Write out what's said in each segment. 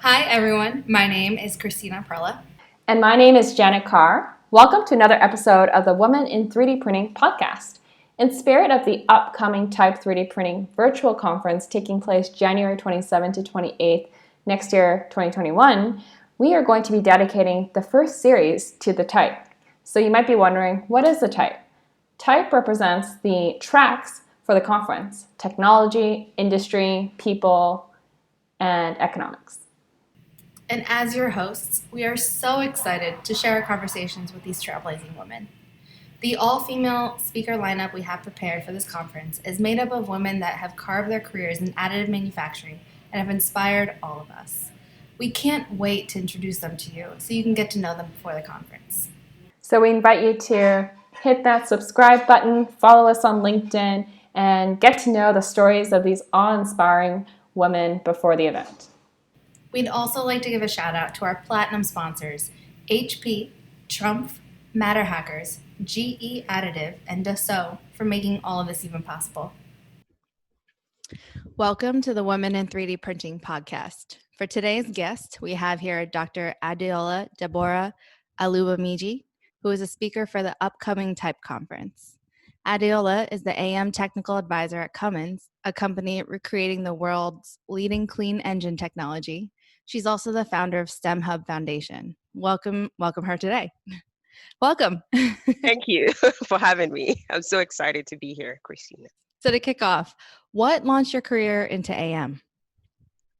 Hi, everyone. My name is Christina Perla. And my name is Janet Carr. Welcome to another episode of the Women in 3D Printing podcast. In spirit of the upcoming TIPE 3D Printing virtual conference taking place January 27 to 28th next year, 2021, we are going to be dedicating the first series to the TIPE. So you might be wondering, what is the TIPE? TIPE represents the tracks for the conference: technology, industry, people, and economics. And as your hosts, we are so excited to share our conversations with these trailblazing women. The all-female speaker lineup we have prepared for this conference is made up of women that have carved their careers in additive manufacturing and have inspired all of us. We can't wait to introduce them to you so you can get to know them before the conference. So we invite you to hit that subscribe button, follow us on LinkedIn, and get to know the stories of these awe-inspiring women before the event. We'd also like to give a shout out to our platinum sponsors, HP, Trumpf, Matter Hackers, GE Additive, and Dassault for making all of this even possible. Welcome to the Women in 3D Printing podcast. For today's guest, we have here Dr. Adeola Deborah Olubamiji, who is a speaker for the upcoming TIPE conference. Adeola is the AM technical advisor at Cummins, a company recreating the world's leading clean engine technology. She's also the founder of STEM Hub Foundation. Welcome her today. Welcome. Thank you for having me. I'm so excited to be here, Christina. So to kick off, what launched your career into AM?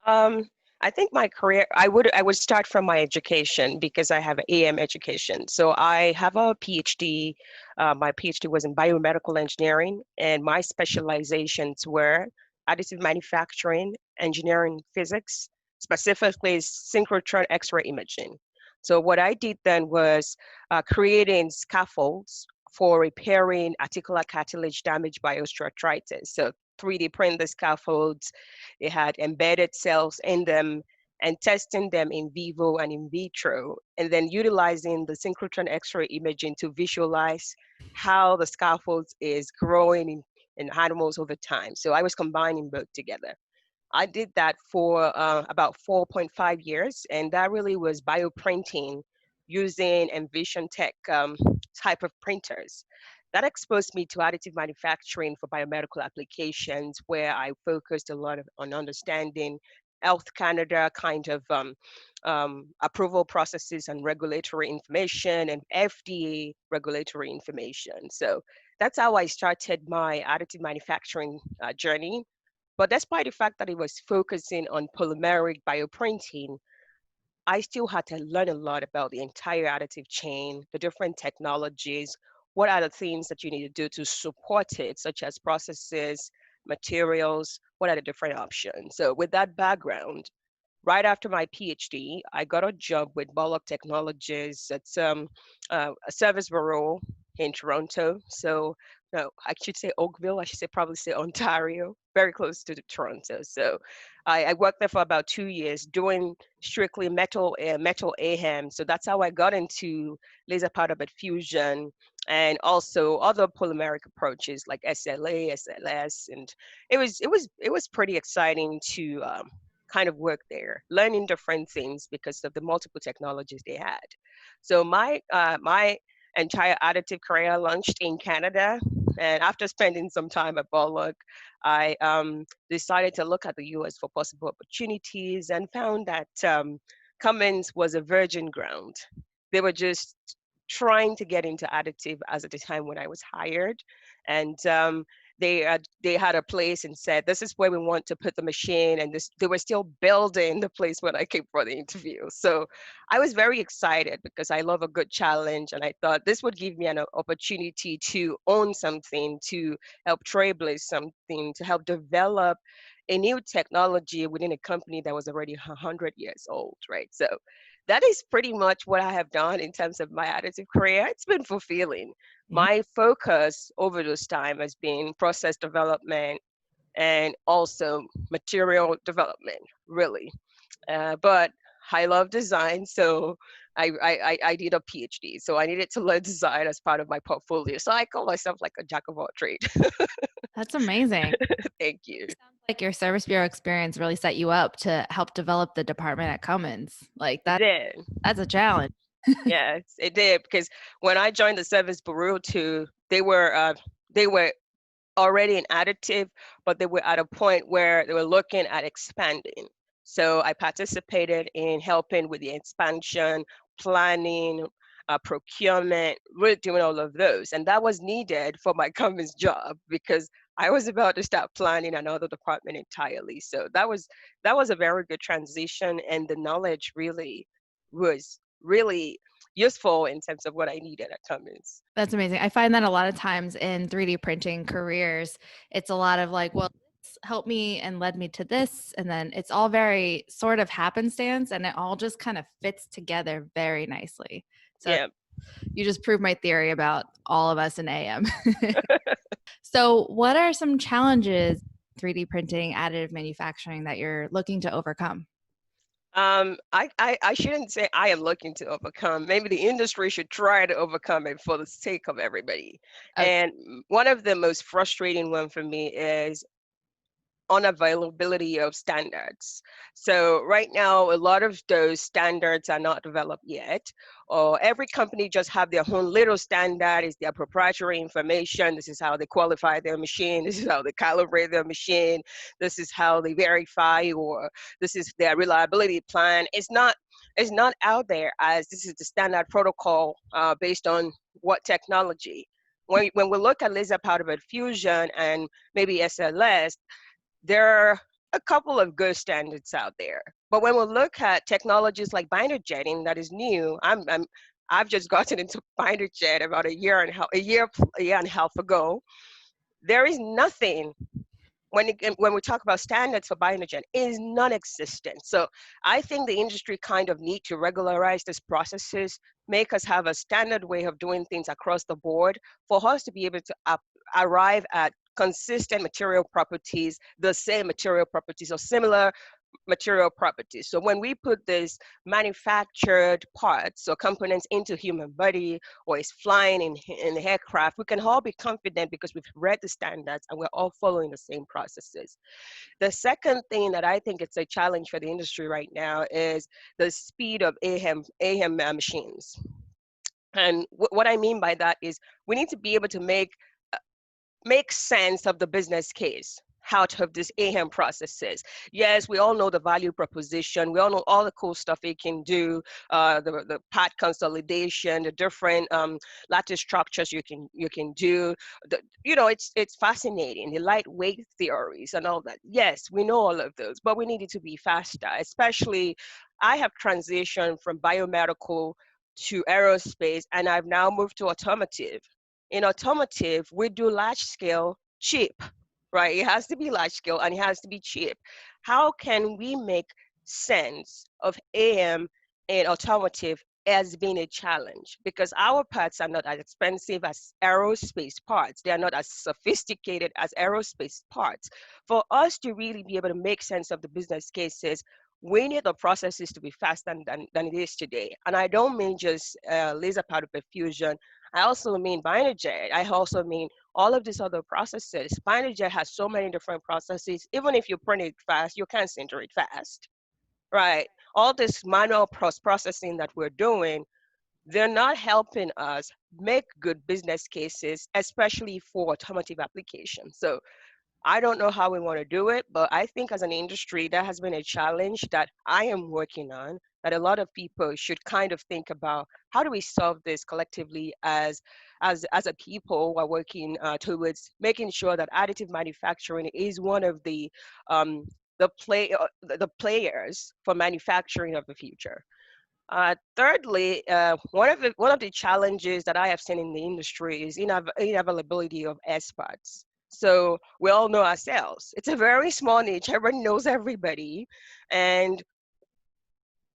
Um, I think my career, I would start from my education because I have an AM education. So I have a PhD. My PhD was in biomedical engineering, and my specializations were additive manufacturing, engineering physics, specifically synchrotron X-ray imaging. So what I did then was creating scaffolds for repairing articular cartilage damaged by osteoarthritis. So 3D print the scaffolds. It had embedded cells in them and testing them in vivo and in vitro, and then utilizing the synchrotron X-ray imaging to visualize how the scaffolds is growing in animals over time. So I was combining both together. I did that for about 4.5 years, and that really was bioprinting using Envision Tech type of printers. That exposed me to additive manufacturing for biomedical applications, where I focused a lot on understanding Health Canada kind of approval processes and regulatory information and FDA regulatory information. So that's how I started my additive manufacturing journey. But despite the fact that it was focusing on polymeric bioprinting, I still had to learn a lot about the entire additive chain, the different technologies, what are the things that you need to do to support it, such as processes, materials, what are the different options. So with that background, right after my PhD, I got a job with Bollock Technologies. It's a service bureau in Toronto. So, no, I should say Oakville. I should say probably say Ontario, very close to Toronto. So, I worked there for about 2 years doing strictly metal AHEM. So that's how I got into laser powder bed fusion and also other polymeric approaches like SLA, SLS, and it was pretty exciting to kind of work there, learning different things because of the multiple technologies they had. So my entire additive career launched in Canada, and after spending some time at Bollock, I decided to look at the U.S. for possible opportunities and found that Cummins was a virgin ground. They were just trying to get into additive as at the time when I was hired, and they had a place and said, this is where we want to put the machine, and they were still building the place when I came for the interview. So I was very excited because I love a good challenge, and I thought this would give me an opportunity to own something, to help trailblaze something, to help develop a new technology within a company that was already 100 years old, right? So that is pretty much what I have done in terms of my additive career. It's been fulfilling. My focus over this time has been process development and also material development, really. But I love design, so I did a PhD. So I needed to learn design as part of my portfolio. So I call myself like a jack of all trades. That's amazing. Thank you. Sounds like your service bureau experience really set you up to help develop the department at Cummins. Like It that, did. that's a challenge. Yes, it did. Because when I joined the service bureau too, they were already in additive, but they were at a point where they were looking at expanding. So I participated in helping with the expansion, planning, procurement, really doing all of those. And that was needed for my Cummins job because I was about to start planning another department entirely. So that was a very good transition, and the knowledge really was really useful in terms of what I needed at Cummins. That's amazing. I find that a lot of times in 3D printing careers, it's a lot of like, well, this helped me and led me to this. And then it's all very sort of happenstance and it all just kind of fits together very nicely. So Yeah. you just proved my theory about all of us in AM. So, what are some challenges 3D printing, additive manufacturing that you're looking to overcome? I shouldn't say I am looking to overcome. Maybe the industry should try to overcome it for the sake of everybody. Okay. And one of the most frustrating one for me is unavailability of standards. So right now, a lot of those standards are not developed yet, or every company just have their own little standard. It's their proprietary information. This is how they qualify their machine. This is how they calibrate their machine. This is how they verify, or this is their reliability plan. It's not out there as this is the standard protocol based on what technology. When we look at laser powder bed fusion and maybe SLS, there are a couple of good standards out there. But when we look at technologies like binder jetting that is new, I've just gotten into binder jet about a year and a half ago. There is nothing when we talk about standards for binder jet is non-existent. So I think the industry kind of need to regularize these processes, make us have a standard way of doing things across the board for us to be able to arrive at consistent material properties, the same material properties or similar material properties. So when we put these manufactured parts or components into human body or is flying in the aircraft, we can all be confident because we've read the standards and we're all following the same processes. The second thing that I think it's a challenge for the industry right now is the speed of AHEM machines. And what I mean by that is we need to be able to make sense of the business case out of this AHEM processes. Yes, we all know the value proposition. We all know all the cool stuff it can do, the part consolidation, the different lattice structures you can do. It's fascinating, the lightweight theories and all that. Yes, we know all of those, but we need it to be faster. Especially, I have transitioned from biomedical to aerospace, and I've now moved to automotive. In automotive, we do large scale cheap, right? It has to be large scale and it has to be cheap. How can we make sense of AM in automotive as being a challenge? Because our parts are not as expensive as aerospace parts. They are not as sophisticated as aerospace parts. For us to really be able to make sense of the business cases, we need the processes to be faster than it is today. And I don't mean just laser powder bed fusion. I also mean binder jet. I also mean all of these other processes. Binder jet has so many different processes. Even if you print it fast, you can't sinter it fast, right? All this manual processing that we're doing, they're not helping us make good business cases, especially for automotive applications. So I don't know how we want to do it, but I think as an industry, that has been a challenge that I am working on, that a lot of people should kind of think about how do we solve this collectively as a people who are working towards making sure that additive manufacturing is one of the players for manufacturing of the future. Thirdly, one of the challenges that I have seen in the industry is inavailability of experts. So we all know ourselves. It's a very small niche. Everyone knows everybody, and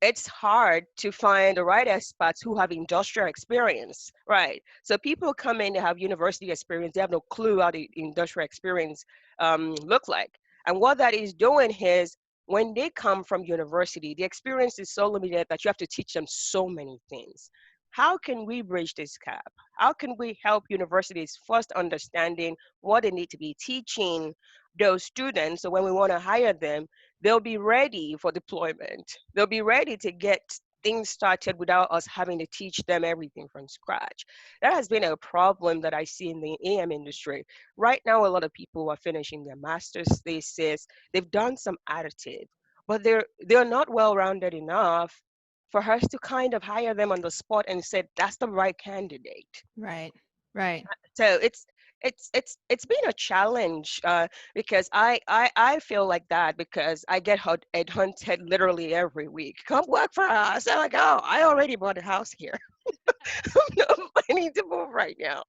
it's hard to find the right experts who have industrial experience, right? So people come in, they have university experience, they have no clue how the industrial experience look like. And what that is doing is when they come from university, the experience is so limited that you have to teach them so many things. How can we bridge this gap? How can we help universities first understanding what they need to be teaching those students so when we want to hire them, they'll be ready for deployment. They'll be ready to get things started without us having to teach them everything from scratch. That has been a problem that I see in the AM industry. Right now, a lot of people are finishing their master's thesis. They've done some additive, but they're not well-rounded enough for us to kind of hire them on the spot and say that's the right candidate. Right. Right. So it's been a challenge because I feel like that because I get headhunted literally every week. Come work for us. I'm like, oh, I already bought a house here. I need to move right now.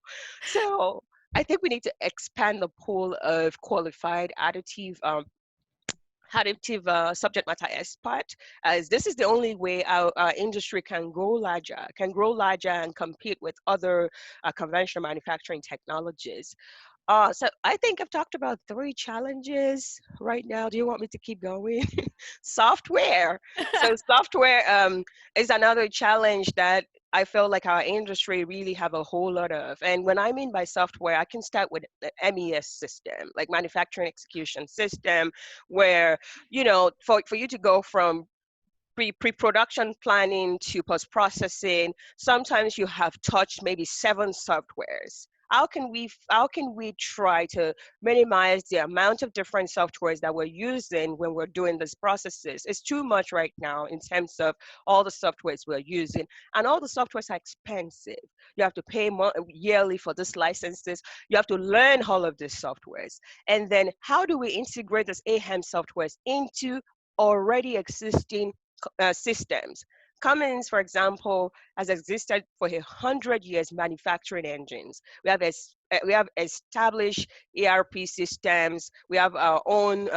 So I think we need to expand the pool of qualified additive subject matter expert, as this is the only way our industry can grow larger and compete with other conventional manufacturing technologies. So I think I've talked about 3 challenges right now. Do you want me to keep going? Software. So software is another challenge that I feel like our industry really have a whole lot of. And when I mean by software, I can start with the MES system, like manufacturing execution system, where, for you to go from pre-production planning to post-processing, sometimes you have touched maybe 7 softwares. How can we try to minimize the amount of different softwares that we're using when we're doing these processes? It's too much right now in terms of all the softwares we're using, and all the softwares are expensive. You have to pay more yearly for these licenses. You have to learn all of these softwares, and then how do we integrate these AHAM softwares into already existing systems? Cummins, for example, has existed for 100 years manufacturing engines. We have established ERP systems. We have our own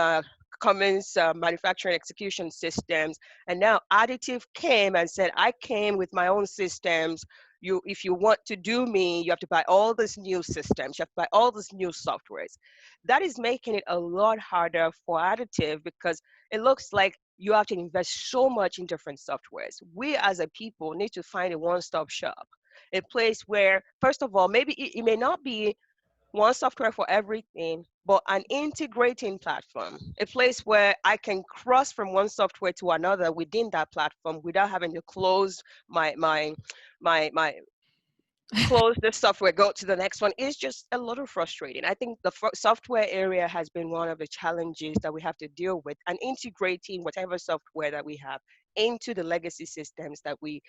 Cummins manufacturing execution systems. And now additive came and said, I came with my own systems. If you want to do me, you have to buy all these new systems. You have to buy all these new softwares. That is making it a lot harder for additive because it looks like you have to invest so much in different softwares. We as a people need to find a one-stop shop, a place where, first of all, maybe it may not be one software for everything, but an integrating platform, a place where I can cross from one software to another within that platform without having to close my close this software, go to the next one. Is just a little frustrating. I think the software area has been one of the challenges that we have to deal with, and integrating whatever software that we have into the legacy systems that we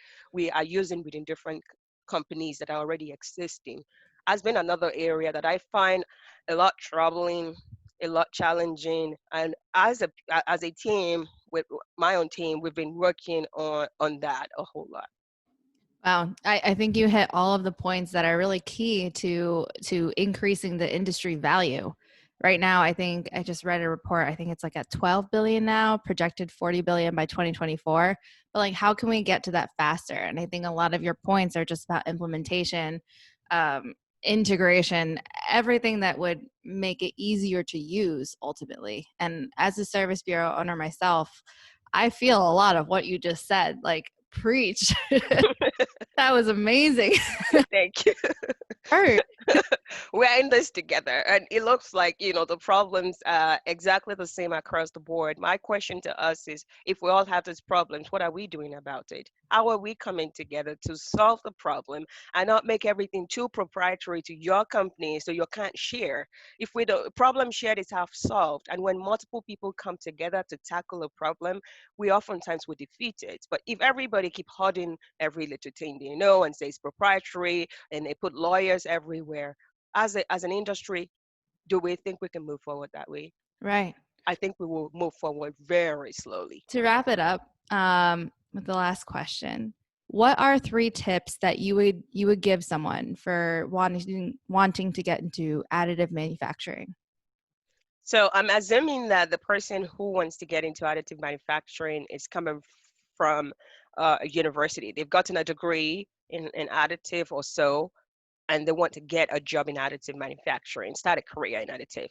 are using within different companies that are already existing has been another area that I find a lot troubling, a lot challenging. And as a team, with my own team, we've been working on that a whole lot. Wow. I think you hit all of the points that are really key to increasing the industry value. Right now, I think I just read a report. I think it's like at 12 billion now, projected 40 billion by 2024. But like, how can we get to that faster? And I think a lot of your points are just about implementation, integration, everything that would make it easier to use ultimately. And as a service bureau owner myself, I feel a lot of what you just said. Like, preach. That was amazing. Thank you. Art. We're in this together, and it looks like the problems are exactly the same across the board. My question to us is, if we all have these problems, what are we doing about it? How are we coming together to solve the problem and not make everything too proprietary to your company so you can't share? If we the problem shared is half solved, and when multiple people come together to tackle a problem, we oftentimes will defeat it. But if everybody keep holding every little thing they know and say it's proprietary, and they put lawyers everywhere, as an industry, do we think we can move forward that way? Right. I think we will move forward very slowly. To wrap it up, with the last question, what are 3 tips that you would give someone for wanting to get into additive manufacturing? So I'm assuming that the person who wants to get into additive manufacturing is coming from a university. They've gotten a degree in additive or so, and they want to get a job in additive manufacturing, start a career in additive.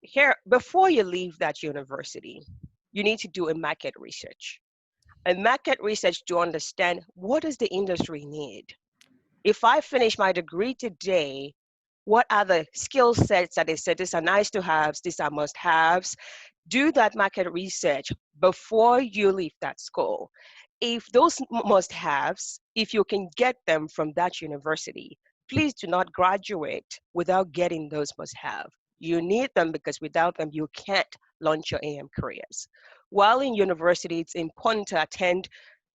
Here, before you leave that university, you need to do a market research. A market research to understand what does the industry need. If I finish my degree today, what are the skill sets that they said these are nice to haves, these are must haves? Do that market research before you leave that school. If those must haves, if you can get them from that university, please do not graduate without getting those must have. You need them because without them, you can't launch your AM careers. While in university, it's important to attend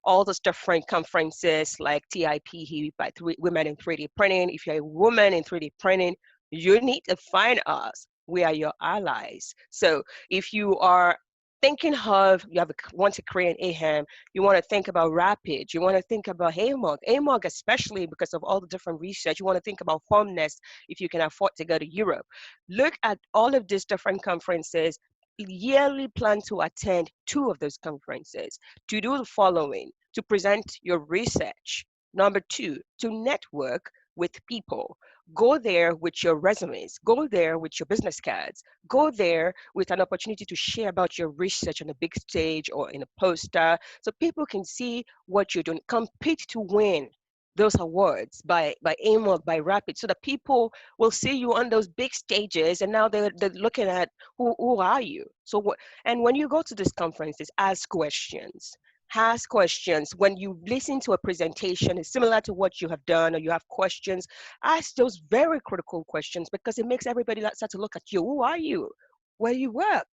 all those different conferences like TIPE by Women in 3D Printing. If you're a woman in 3D printing, you need to find us. We are your allies. So if you are thinking of, want to create an AHAM, you want to think about Rapid, you want to think about AMOG especially because of all the different research, you want to think about Formnest if you can afford to go to Europe. Look at all of these different conferences, yearly plan to attend 2 of those conferences, to do the following: to present your research. Number 2, to network with people. Go there with your resumes, go there with your business cards, go there with an opportunity to share about your research on a big stage or in a poster so people can see what you're doing. Compete to win those awards by AMOG, by Rapid, so that people will see you on those big stages and now they're looking at who are you. So what, and when you go to these conferences, ask questions. Ask questions. When you listen to a presentation, it's similar to what you have done, or you have questions, ask those very critical questions because it makes everybody start to look at you. Who are you? Where do you work?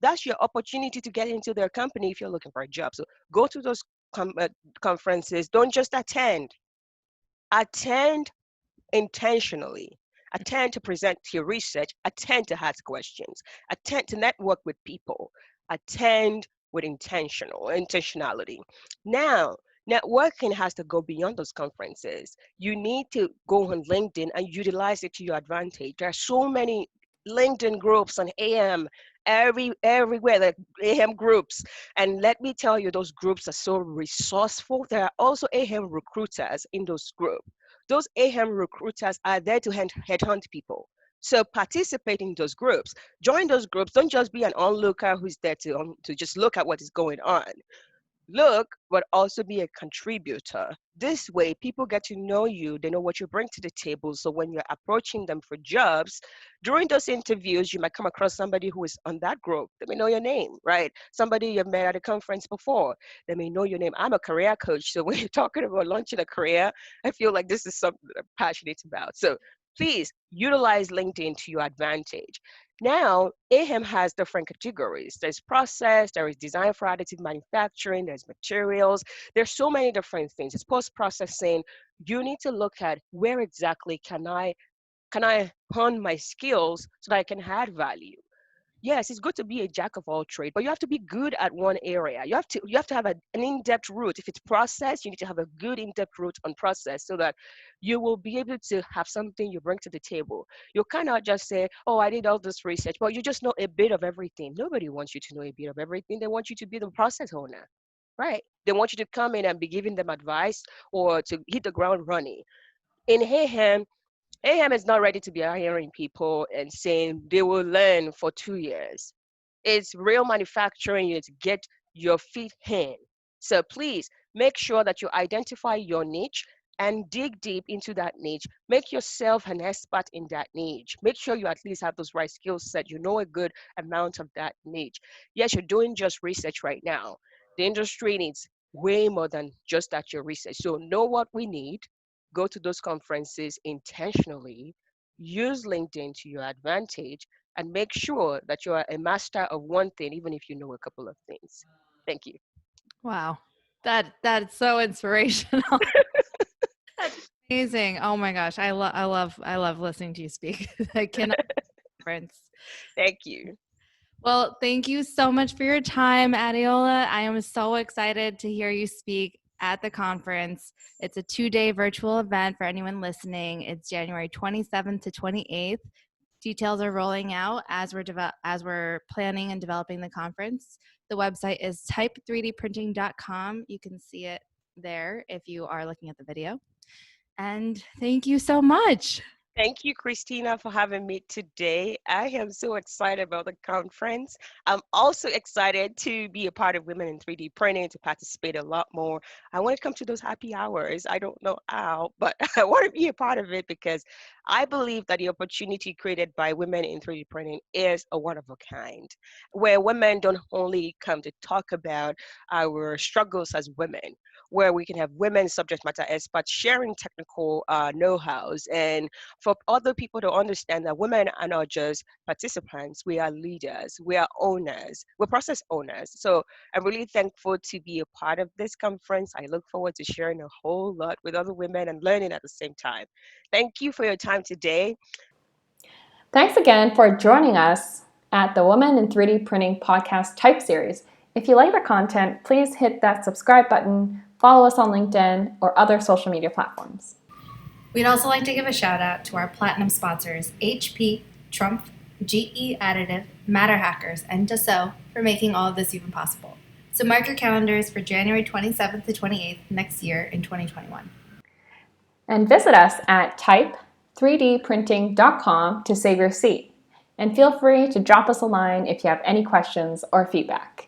That's your opportunity to get into their company if you're looking for a job. So go to those conferences. Don't just attend. Attend intentionally. Attend to present your research, attend to ask questions, attend to network with people, attend with intentionality. Now, networking has to go beyond those conferences. You need to go on LinkedIn and utilize it to your advantage. There are so many LinkedIn groups on AM everywhere, like AM groups. And let me tell you, those groups are so resourceful. There are also AM recruiters in those groups. Those AM recruiters are there to headhunt people. So participate in those groups. Join those groups. Don't just be an onlooker who's there to just look at what is going on. Look, but also be a contributor. This way, people get to know you. They know what you bring to the table. So when you're approaching them for jobs, during those interviews, you might come across somebody who is on that group. They may know your name, right? Somebody you've met at a conference before. They may know your name. I'm a career coach. So when you're talking about launching a career, I feel like this is something that I'm passionate about. So please utilize LinkedIn to your advantage. Now, AHEM has different categories. There's process, there is design for additive manufacturing, there's materials. There's so many different things. It's post-processing. You need to look at where exactly can I hone my skills so that I can add value. Yes, it's good to be a jack of all trades, but you have to be good at one area. You have to have an in-depth route. If it's process, you need to have a good in-depth route on process so that you will be able to have something you bring to the table. You cannot just say, oh, I did all this research, but you just know a bit of everything. Nobody wants you to know a bit of everything. They want you to be the process owner, right? They want you to come in and be giving them advice or to hit the ground running. In Hayham, AM is not ready to be hiring people and saying they will learn for 2 years. It's real manufacturing. You need to get your feet in. So please make sure that you identify your niche and dig deep into that niche. Make yourself an expert in that niche. Make sure you at least have those right skill set. You know a good amount of that niche. Yes, you're doing just research right now. The industry needs way more than just that your research. So know what we need, go to those conferences intentionally, use LinkedIn to your advantage, and make sure that you are a master of one thing, even if you know a couple of things. Thank you. Wow. That's so inspirational. That's amazing. Oh my gosh. I love listening to you speak. I cannot difference. Thank you. Well, thank you so much for your time, Adeola. I am so excited to hear you speak at the conference. It's a 2-day virtual event for anyone listening. It's January 27th to 28th. Details are rolling out as we're planning and developing the conference. The website is type3dprinting.com. You can see it there if you are looking at the video. And thank you so much. Thank you, Christina, for having me today. I am so excited about the conference. I'm also excited to be a part of Women in 3D Printing, to participate a lot more. I want to come to those happy hours. I don't know how, but I want to be a part of it because I believe that the opportunity created by Women in 3D Printing is a one of a kind, where women don't only come to talk about our struggles as women, where we can have women subject matter experts sharing technical know-hows, and for other people to understand that women are not just participants, we are leaders, we are owners, we're process owners. So I'm really thankful to be a part of this conference. I look forward to sharing a whole lot with other women and learning at the same time. Thank you for your time today. Thanks again for joining us at the Women in 3D Printing Podcast Type Series. If you like the content, please hit that subscribe button, follow us on LinkedIn or other social media platforms. We'd also like to give a shout out to our platinum sponsors, HP, Trump, GE Additive, Matter Hackers, and Dassault for making all of this even possible. So mark your calendars for January 27th to 28th next year in 2021. And visit us at type3dprinting.com to save your seat. And feel free to drop us a line if you have any questions or feedback.